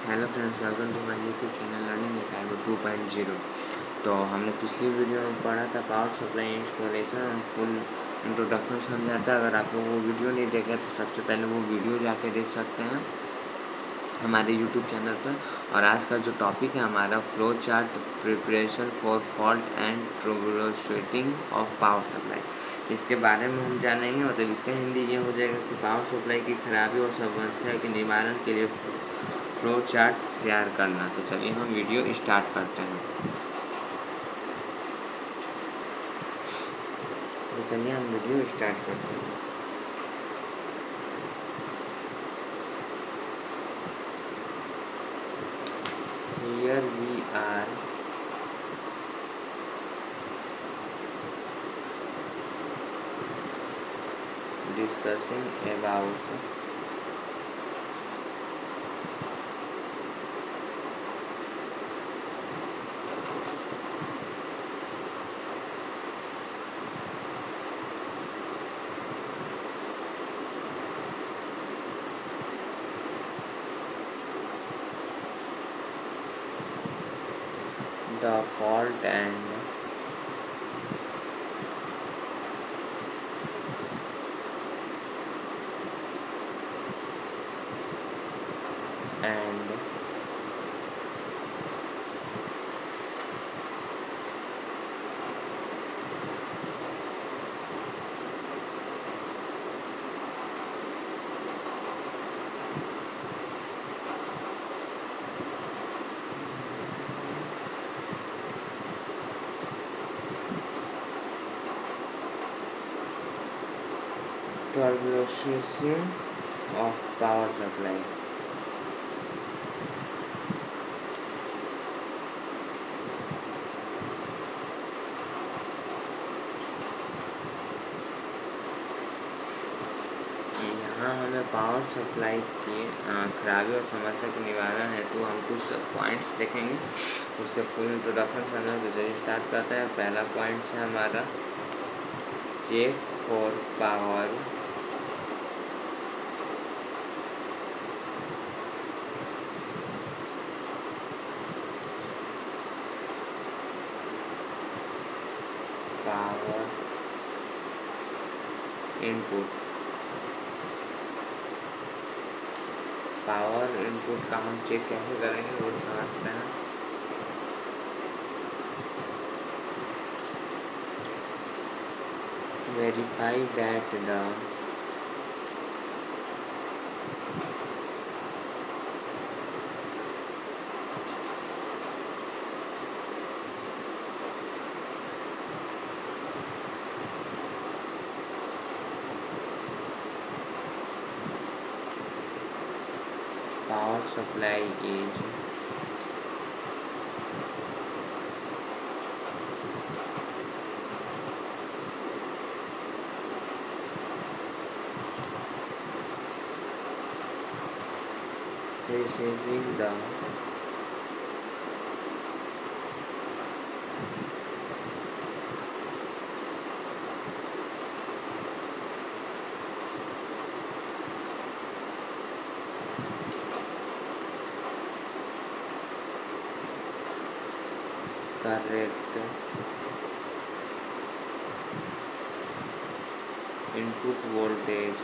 Hello friends, welcome to my YouTube channel learning academy 2.0। तो हमने पिछली वीडियो में पढ़ा था पावर सप्लाई इंस्टॉलेशन और फुल इंट्रोडक्शन समझा था। अगर आप लोग वो वीडियो नहीं देखे तो सबसे पहले वो वीडियो जाके देख सकते हैं हमारे यूट्यूब चैनल पर। और आज का जो टॉपिक है हमारा flow chart preparation for fault and troubleshooting of power supply, इसके बारे में हम जानेंगे। मतलब इसका हिंदी ये हो जाएगा कि पावर सप्लाई की खराबी और समस्या के निवारण के लिए फ्लो चार्ट तैयार करना। तो चलिए हम वीडियो स्टार्ट करते हैं। तो चलिए हम वीडियो स्टार्ट करते हैं। Here we are discussing about the fault and troubleshooting of power supply। यहाँ हमें पावर सप्लाई की खराबी और समस्या के निवारण हेतु हम कुछ पॉइंट्स देखेंगे, उसके फुल इंट्रोडक्शन समझना। तो चलिए स्टार्ट करते हैं। पहला पॉइंट है हमारा check for power input. Power input का हम चेक कैसे करेंगे वो समझते हैं। Verify that the power supply is receiving the correct input voltage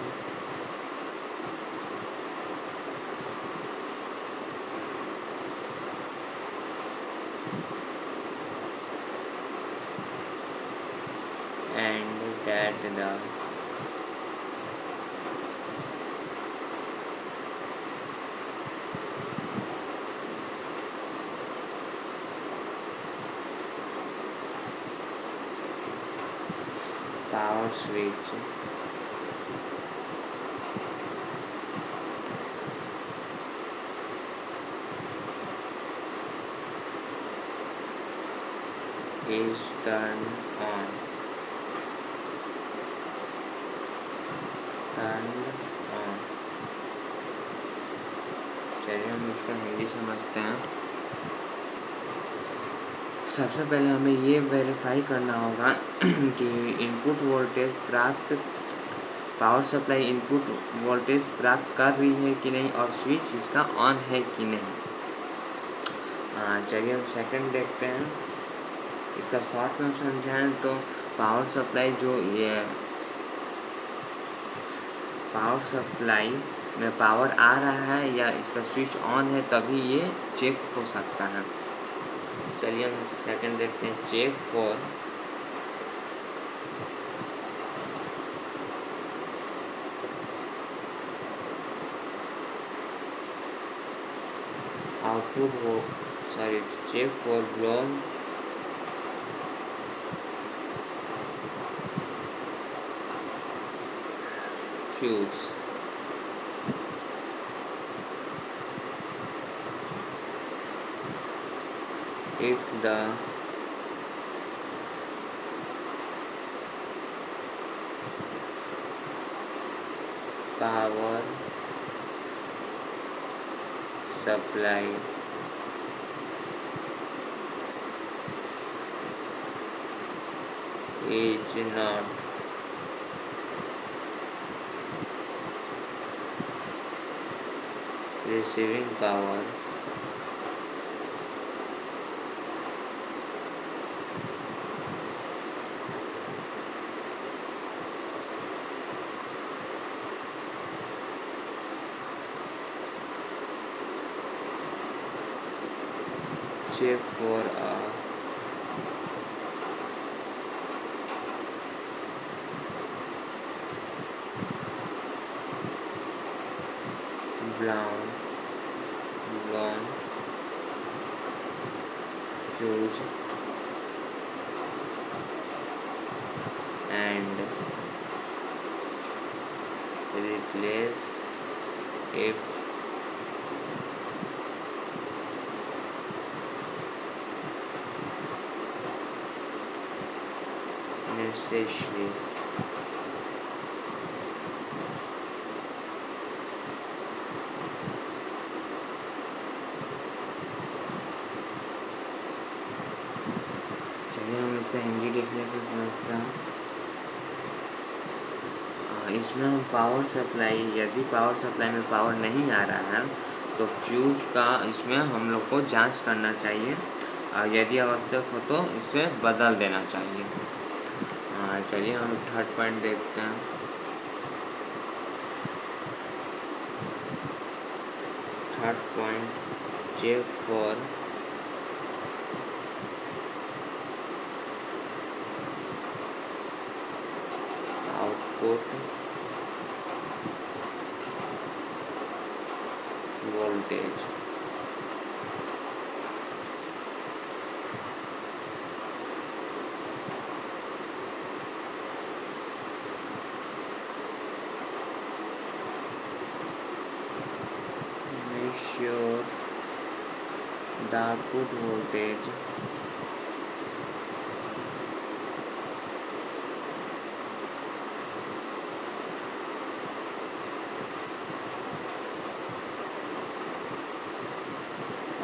and that the power switch is turned on। चलिए हम इसका हिंदी समझते हैं। सबसे पहले हमें ये वेरीफाई करना होगा कि इनपुट वोल्टेज प्राप्त पावर सप्लाई इनपुट वोल्टेज प्राप्त कर रही है कि नहीं और स्विच इसका ऑन है कि नहीं। चलिए हम सेकंड देखते हैं। इसका शॉर्ट में समझाएं तो पावर सप्लाई पावर सप्लाई में पावर आ रहा है या इसका स्विच ऑन है तभी ये चेक हो सकता है। चलिए हम सेकंड देखते हैं। चेक फॉर आउटपुट हो check for blown fuse. If the power supply is not receiving power, check for a blown fuse and replace if necessary. चलिए हम इसका हिंदी डेफिनेशन समझते हैं। इसमें हम पावर सप्लाई, यदि पावर सप्लाई में पावर नहीं आ रहा है तो फ्यूज का इसमें हम लोग को जांच करना चाहिए और यदि आवश्यक हो तो इसे बदल देना चाहिए। चलिए हम थर्ड पॉइंट देखते हैं। Third point, check for output voltage. Measure the output voltage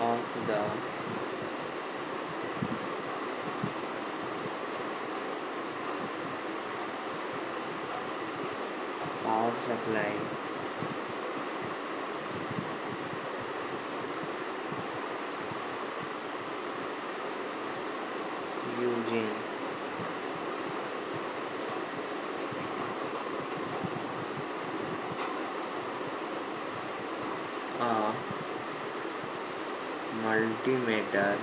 of the power supply using a multimeter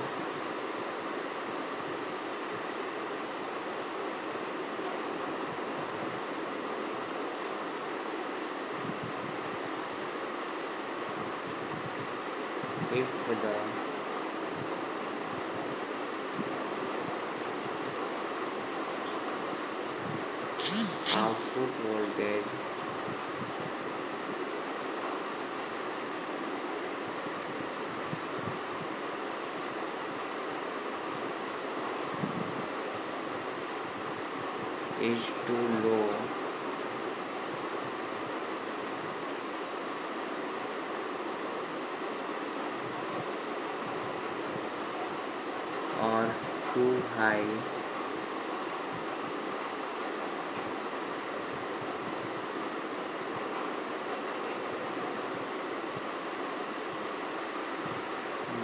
if the output voltage is too low or too high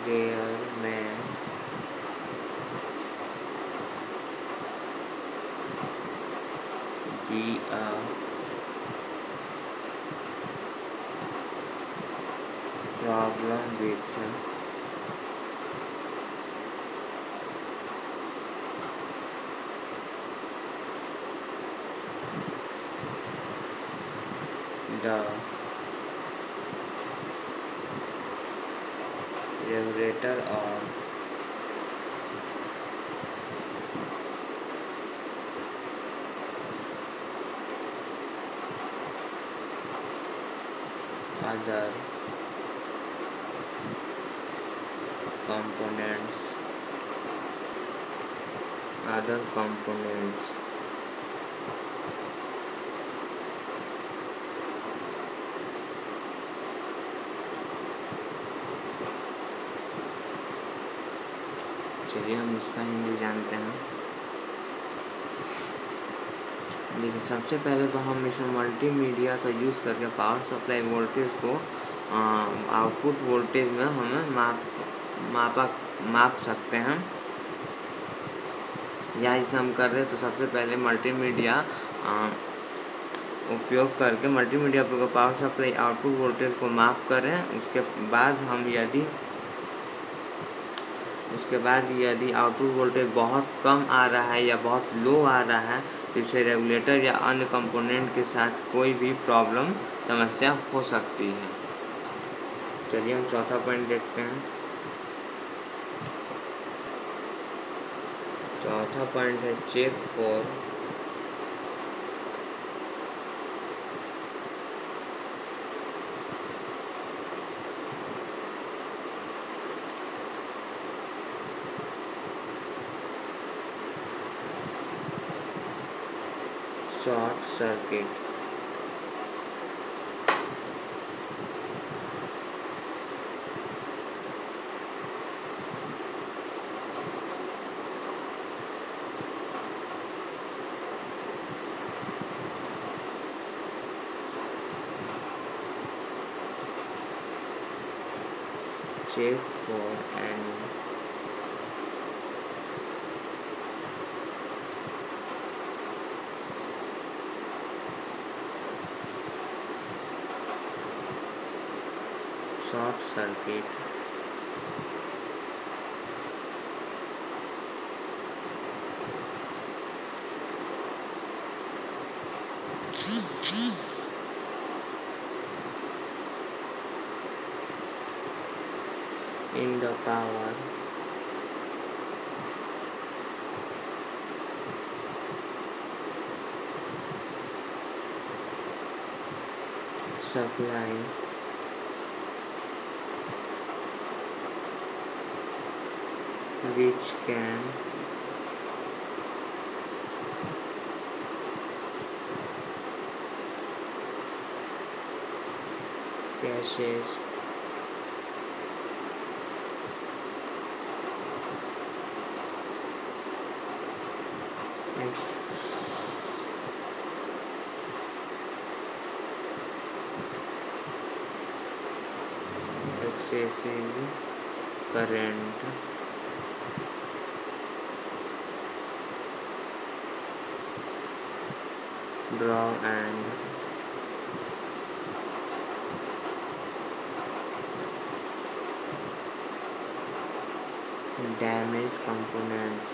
there may be a problem with the regulator or other components चलिए हम इसका हिंदी जानते हैं। देखिए सबसे पहले तो हम इसमें मल्टीमीडिया का यूज़ करके पावर सप्लाई वोल्टेज को आउटपुट वोल्टेज में हमें माप सकते हैं। या इसे हम कर रहे हैं तो सबसे पहले मल्टीमीडिया उपयोग करके मल्टीमीडिया पर पावर सप्लाई आउटपुट वोल्टेज को माप करें। उसके बाद यदि आउटपुट वोल्टेज बहुत कम आ रहा है या बहुत लो आ रहा है तो इसे रेगुलेटर या अन्य कंपोनेंट के साथ कोई भी समस्या हो सकती है। चलिए हम चौथा पॉइंट देखते हैं। चौथा पॉइंट है check for short circuit. Check for any short circuit in the power supply which can passes excessive current draw and damage components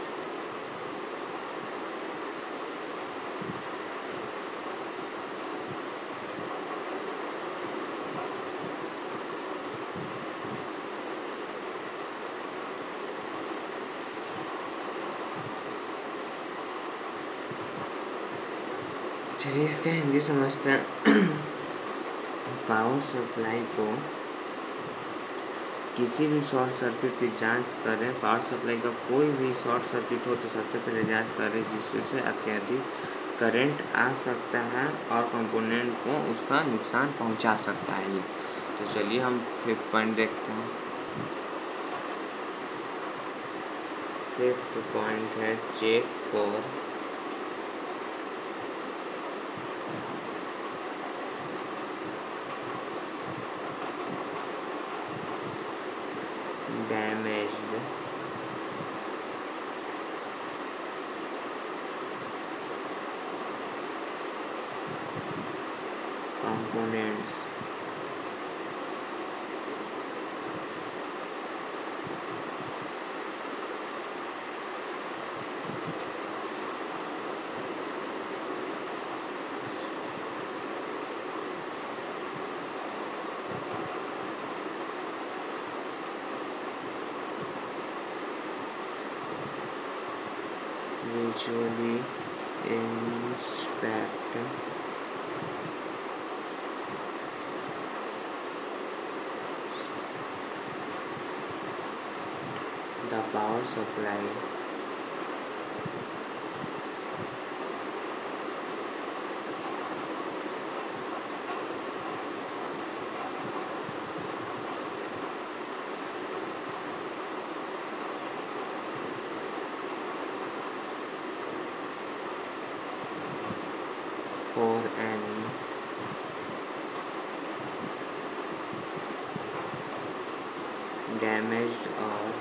चलिए इसका हिंदी समझते हैं। पावर सप्लाई को किसी भी शॉर्ट सर्किट की जांच करें। पावर सप्लाई का कोई भी शॉर्ट सर्किट हो तो सबसे पहले जांच करें जिससे अत्यधिक करंट आ सकता है और कंपोनेंट को उसका नुकसान पहुंचा सकता है ये। तो चलिए हम 5th पॉइंट देखते हैं। 5th पॉइंट है check for damaged components. Visually inspect the power supply for any damaged or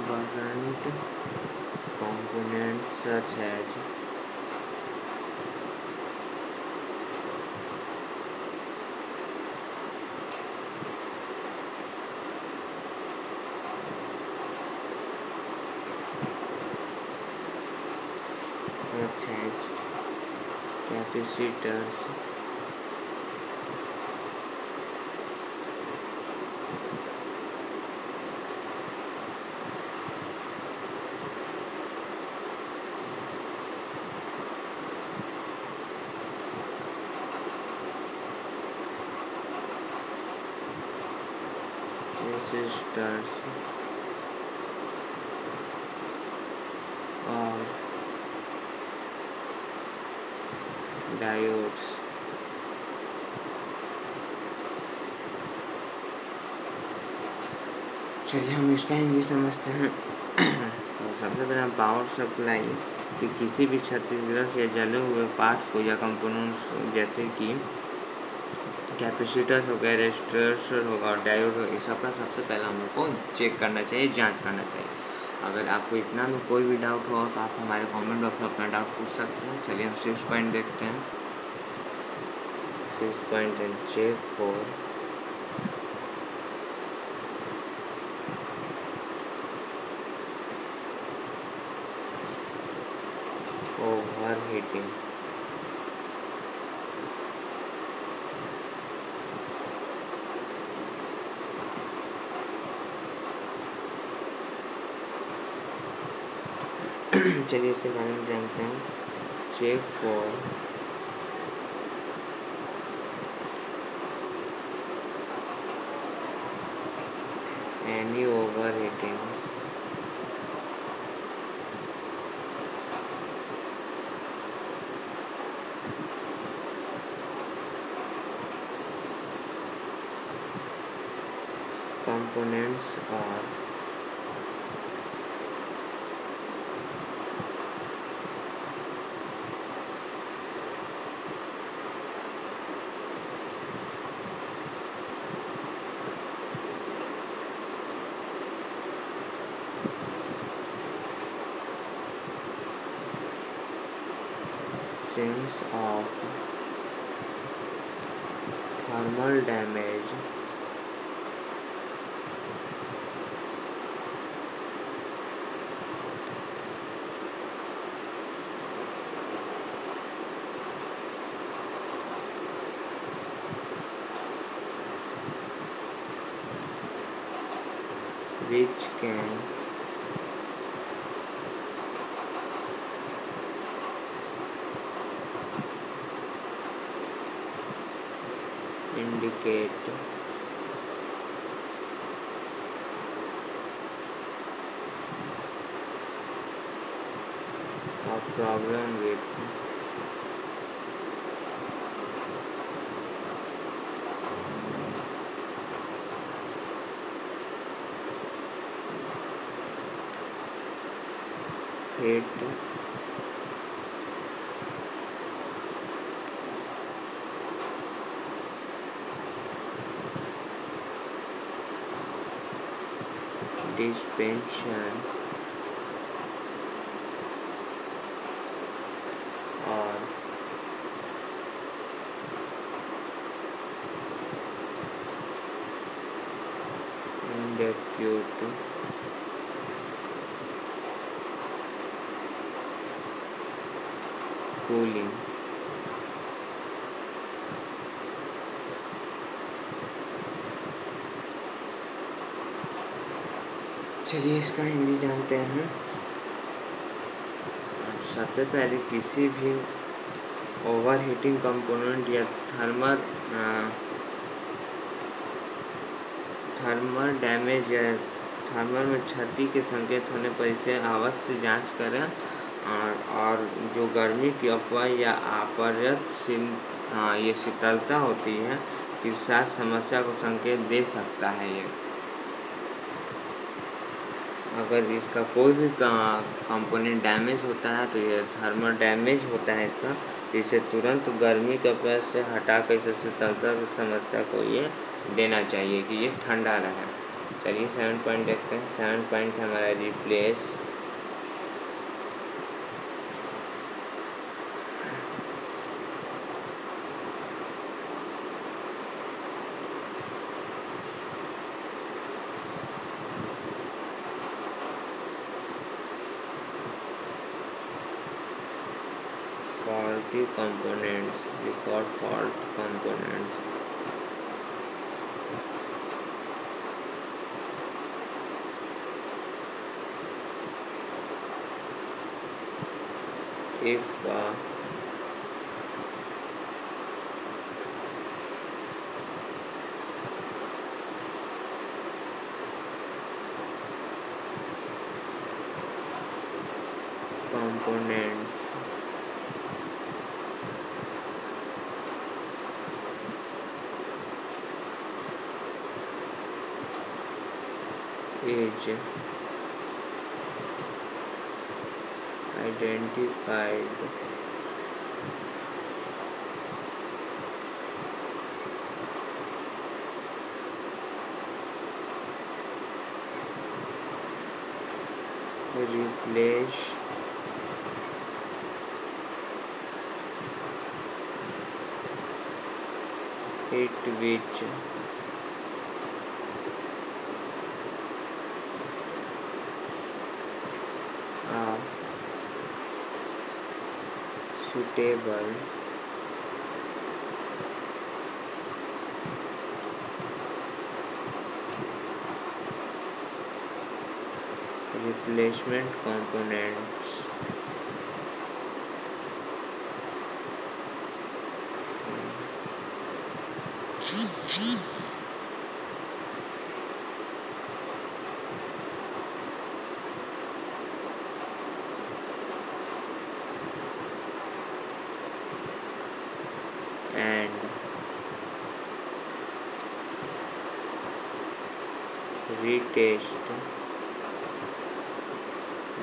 burnt components such as capacitors, resistors or diodes. चलिए हम इसका हिंदी समझते हैं। तो सबसे पहले हम पावर सप्लाई कि किसी भी क्षतिग्रस्त या जले हुए पार्ट्स को या कंपोनेंट्स जैसे कि कैपेसिटर हो गया, रेजिस्टर होगा और डायोड होगा, इस सबका सबसे पहले हम लोग को चेक करना चाहिए, जांच करना चाहिए। अगर आपको इतना में कोई भी डाउट हो तो आप हमारे कमेंट बॉक्स में अपना डाउट पूछ सकते हैं। चलिए हम 6 पॉइंट देखते हैं। 6 point and check for overheating. चलिए इसके बारे में जानते हैं। Check for any overheating. Components are sense of thermal damage which can indicate a problem with heat dispensation और इंडेक्यूट कूलिंग। चलिए इसका हिंदी जानते हैं। सबसे पहले किसी भी ओवर हीटिंग कंपोनेंट या थर्मल डैमेज या थर्मल में क्षति के संकेत होने पर इसे अवश्य जांच करें। और जो गर्मी की अफवाह या ये शीतलता होती है कि साथ समस्या को संकेत दे सकता है। ये अगर इसका कोई भी कंपोनेंट डैमेज होता है तो ये थर्मल डैमेज होता है इसका, तो इसे तुरंत गर्मी के अफवाह से हटा कर इसे शीतलता की समस्या को ये देना चाहिए कि ये ठंडा रहे। चलिए 7 पॉइंट देखते हैं। 7 पॉइंट हमारा replace faulty components, report fault components. If component is identified replace it with a suitable replacement components. And retest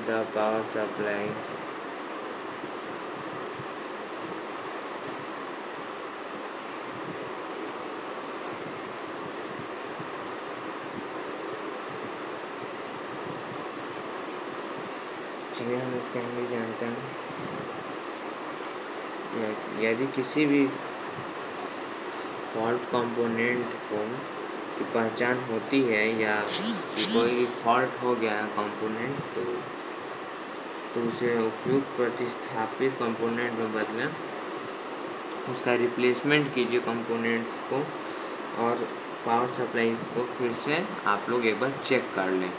the power supply चलिए हम इसका हिंदी जानते हैं। यदि किसी भी फॉल्ट कंपोनेंट को की पहचान होती है या कि कोई फॉल्ट हो गया है कंपोनेंट, तो उसे उपयुक्त प्रतिस्थापित कंपोनेंट में बदलें, उसका रिप्लेसमेंट कीजिए कंपोनेंट्स को, और पावर सप्लाई को फिर से आप लोग एक बार चेक कर लें।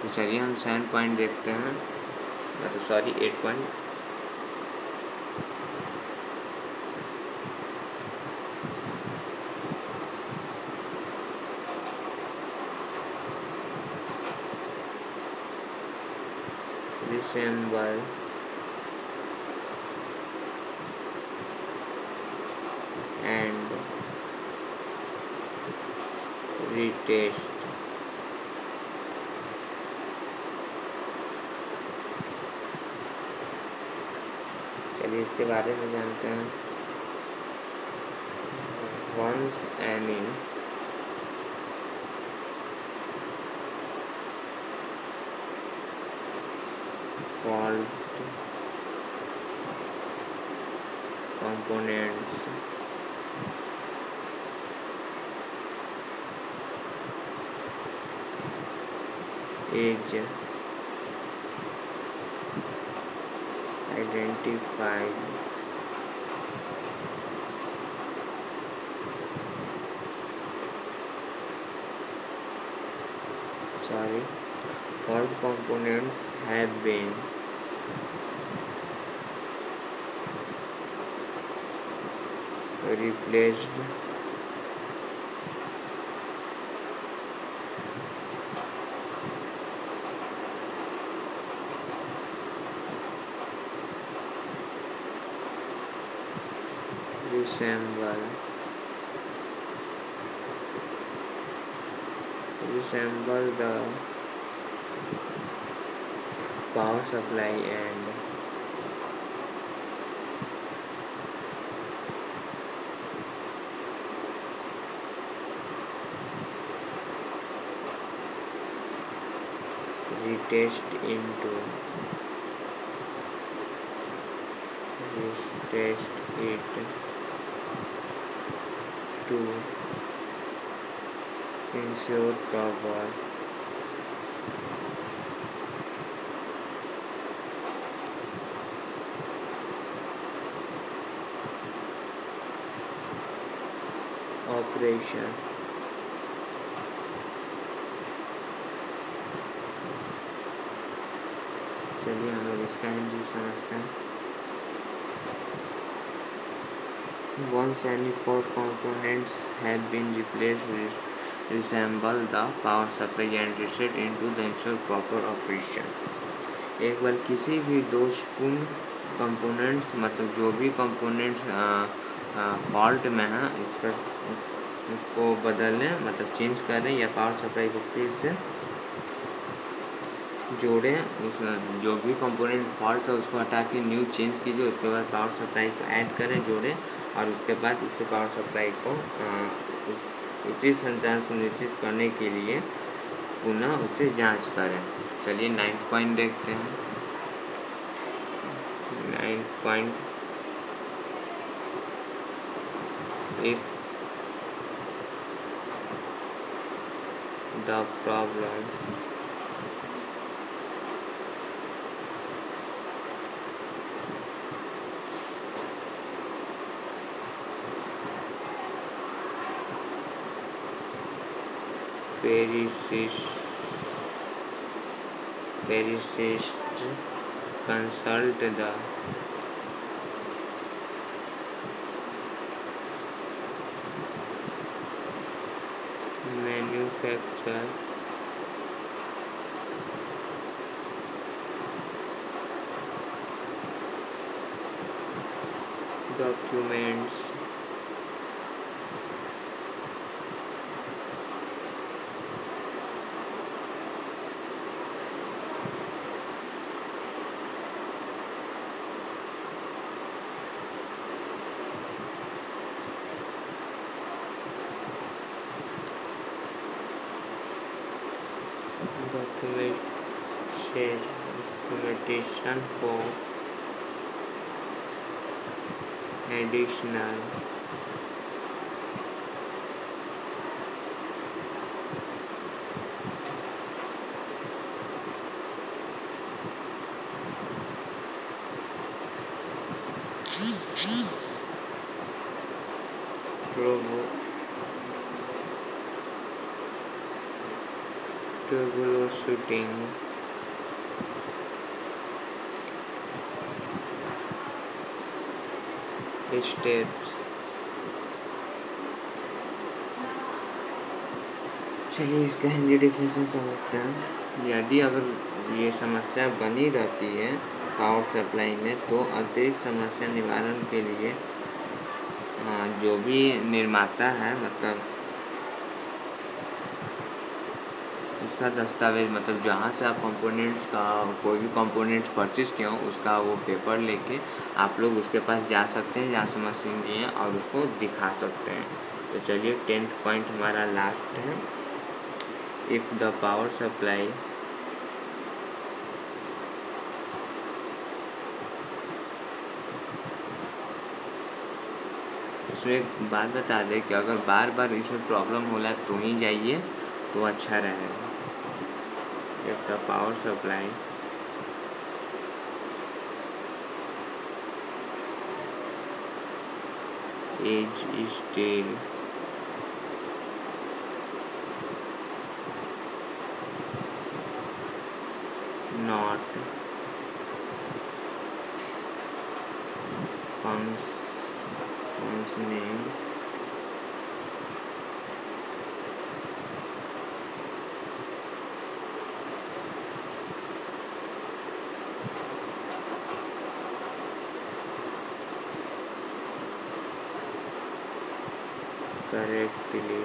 तो चलिए हम 7 पॉइंट देखते हैं, sorry 8 point. Reassemble and retest चलिए इसके बारे में जानते हैं। Once any fault components is identified fault components have been replaced resemble the power supply and retest it to ensure proper operation. चलिए हम लोग इसका हिंदी समझते हैं. Once any fault components have been replaced, resemble the power supply and reset into the ensure proper operation. एक बार किसी भी दोषपूर्ण कंपोनेंट्स मतलब जो भी कंपोनेंट्स फॉल्ट में है उसको बदलें मतलब चेंज करें या पावर सप्लाई को फिर से जोड़ें. उस जो भी कंपोनेंट फॉल्ट है उसको हटा के न्यू चेंज कीजिए. उसके बाद पावर सप्लाई को ऐड करें, जोड़ें और उसके बाद उससे पावर सप्लाई को उचित संचालन सुनिश्चित करने के लिए पुनः उससे जांच करें. चलिए 9th पॉइंट देखते हैं. 9th point, if the problem persists, consult the manufacturer documents documentation for additional troubleshooting steps. चलिए इसका हिंदी डिफिनेशन समझते हैं. यदि अगर ये समस्या बनी रहती है पावर सप्लाई में तो अतिरिक्त समस्या निवारण के लिए जो भी निर्माता है मतलब उसका दस्तावेज मतलब जहाँ से आप कंपोनेंट्स का कोई भी कंपोनेंट्स परचेज किए हो उसका वो पेपर लेके आप लोग उसके पास जा सकते हैं जहाँ से मशीन लिए हैं और उसको दिखा सकते हैं. तो चलिए 10th पॉइंट हमारा लास्ट है. इफ़ द पावर सप्लाई इसमें एक बात बता दें कि अगर बार बार इसमें प्रॉब्लम होला तो ही जाइए तो अच्छा रहेगा। एक तो power supply is still not functioning correctly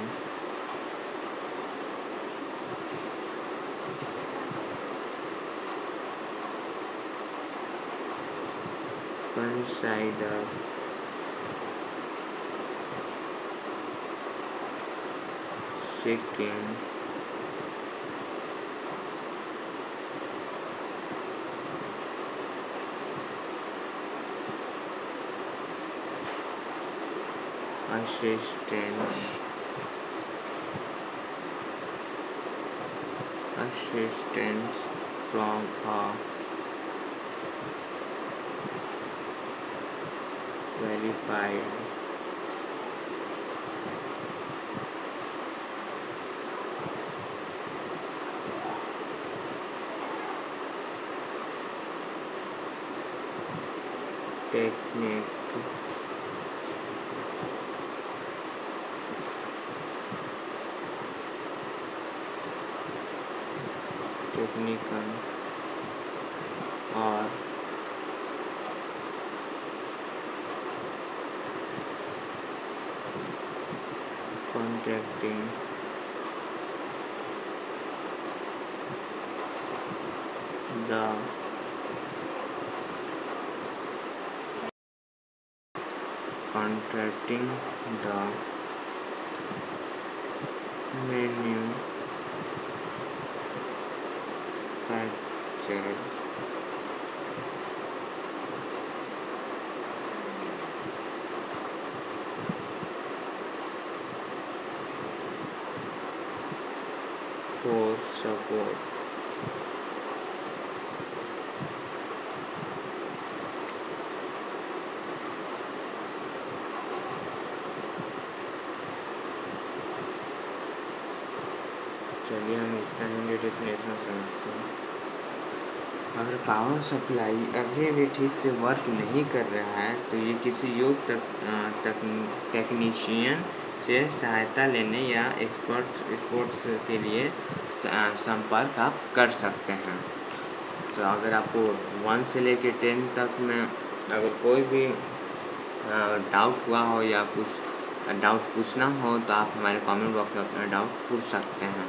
consider seeking assistance from a verified technique technical or contacting the manufacturer for support. चलिए हम इसका हिंदी डेफिनेशन समझते हैं। अगर पावर सप्लाई अभी भी ठीक से वर्क नहीं कर रहा है तो ये किसी योग्य टेक्नीशियन से सहायता लेने या एक्सपर्ट्स के लिए संपर्क आप कर सकते हैं। तो अगर आपको 1 से लेकर 10 तक में अगर कोई भी डाउट हुआ हो या कुछ डाउट पूछना हो तो आप हमारे कमेंट बॉक्स में अपना डाउट पूछ सकते हैं।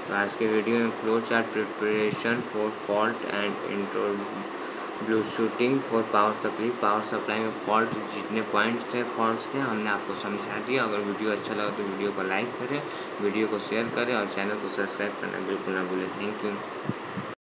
तो आज के वीडियो में flow chart preparation for fault and troubleshooting for power supply में फॉल्ट जितने पॉइंट्स थे फॉल्ट्स थे हमने आपको समझा दिया। अगर वीडियो अच्छा लगा तो वीडियो को लाइक करें, वीडियो को शेयर करें और चैनल को सब्सक्राइब करना बिल्कुल ना भूलें। Thank you.